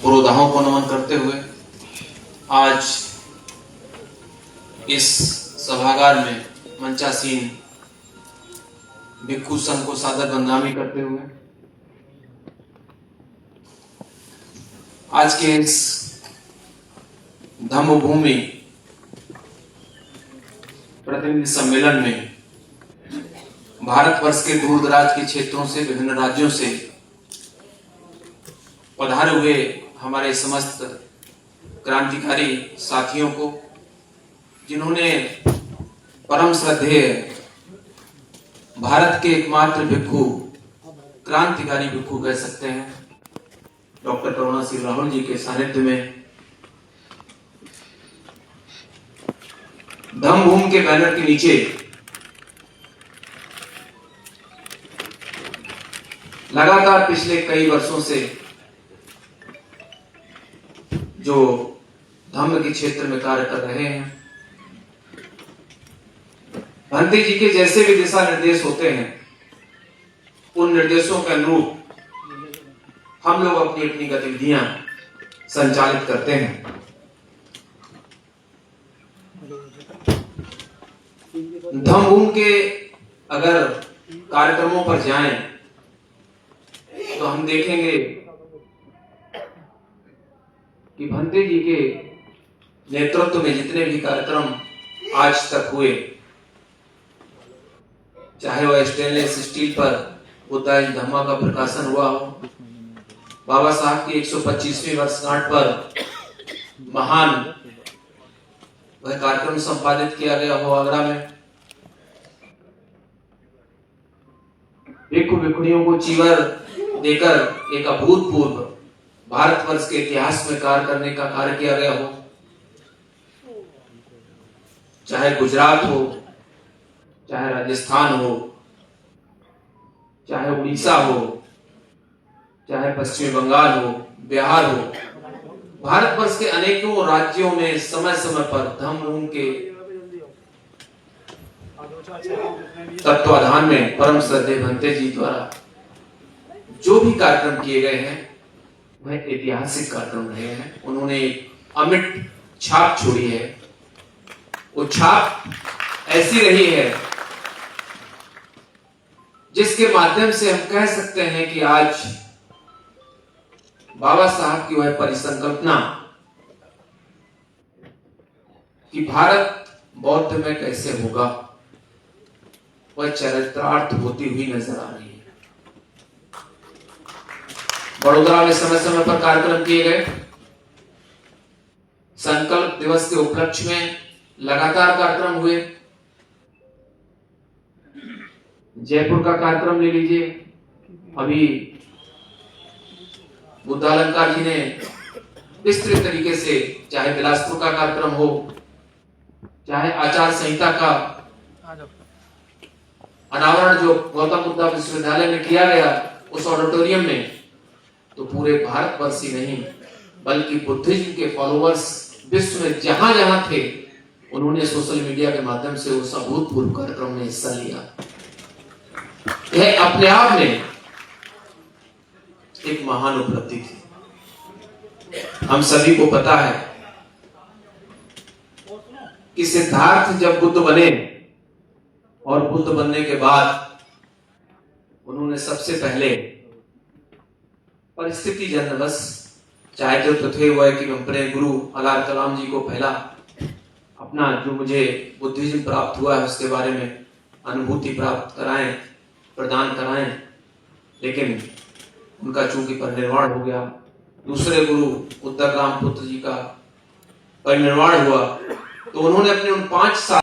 पुरोधाओं को नमन करते हुए आज इस सभागार में मंचासीन भिक्षु संघ को सादर वंदनामी करते हुए आज के इस धम्म भूमि प्रतिनिधि सम्मेलन में भारतवर्ष के दूर दराज के क्षेत्रों से, विभिन्न राज्यों से पधारे हुए हमारे समस्त क्रांतिकारी साथियों को, जिन्होंने परम श्रद्धेय भारत के एकमात्र भिक्षु, क्रांतिकारी भिक्षु कह सकते हैं, डॉक्टर करुणा सिंह राहुल जी के सानिध्य में धम्मभूमि के बैनर के नीचे लगातार पिछले कई वर्षों से जो धम्म के क्षेत्र में कार्य कर रहे हैं, भंते जी के जैसे भी दिशा निर्देश होते हैं, उन निर्देशों के अनुरूप हम लोग अपनी अपनी गतिविधियां संचालित करते हैं। धम्मभूमि के अगर कार्यक्रमों पर जाएं तो हम देखेंगे कि भंते जी के नेतृत्व में जितने भी कार्यक्रम आज तक हुए, चाहे वह स्टेनलेस स्टील पर बुद्धाइज धम्मा का प्रकाशन हुआ हो, बाबा साहब की 125वीं वर्षगांठ पर महान वह कार्यक्रम संपादित किया गया हो आगरा में, भिक्षु भिक्षुणियों को चीवर देकर एक अभूतपूर्व भारतवर्ष के इतिहास में कार्य करने का कार्य किया गया हो, चाहे गुजरात हो, चाहे राजस्थान हो, चाहे उड़ीसा हो, चाहे पश्चिमी बंगाल हो, बिहार हो, भारतवर्ष के अनेकों राज्यों में समय समय पर धम्मभूमि के तत्वाधान में परम श्रद्धेय भंते जी द्वारा जो भी कार्यक्रम किए गए हैं वह ऐतिहासिक कार्यक्रम रहे हैं। उन्होंने एक अमिट छाप छोड़ी है। वो छाप ऐसी रही है जिसके माध्यम से हम कह सकते हैं कि आज बाबा साहब की वह परिसंकल्पना कि भारत बौद्ध में कैसे होगा, वह चरितार्थ होती हुई नजर आ रही है। बड़ोदरा में समय समय पर कार्यक्रम किए गए, संकल्प दिवस के उपलक्ष्य में लगातार कार्यक्रम हुए। जयपुर का कार्यक्रम ले लीजिए, अभी बुद्धालंकार जी ने विस्तृत तरीके से, चाहे बिलासपुर का कार्यक्रम हो, चाहे आचार संहिता का अनावरण जो गौतम बुद्ध विश्वविद्यालय में किया गया उस ऑडिटोरियम में, तो पूरे भारतवर्ष ही नहीं बल्कि बुद्धिज्म के फॉलोअर्स विश्व में जहां जहां थे, उन्होंने सोशल मीडिया के माध्यम से उस अभूतपूर्व कार्यक्रम में हिस्सा लिया। यह अपने आप में एक महान उपलब्धि थी। हम सभी को पता है कि सिद्धार्थ जब बुद्ध बने और बुद्ध बनने के बाद उन्होंने सबसे पहले परिस्थिति जनवश, चाहे तो थे वह कि अपने गुरु अल्लाह कलाम जी को पहला अपना जो मुझे बुद्धिज्म प्राप्त हुआ है उसके बारे में अनुभूति प्राप्त कराएं, प्रदान कराएं, लेकिन उनका चूंकि परिनिर्वाण हो गया, दूसरे गुरु उद्धव राम पुत्र जी का परिनिर्वाण हुआ, तो उन्होंने अपने उन 5 साल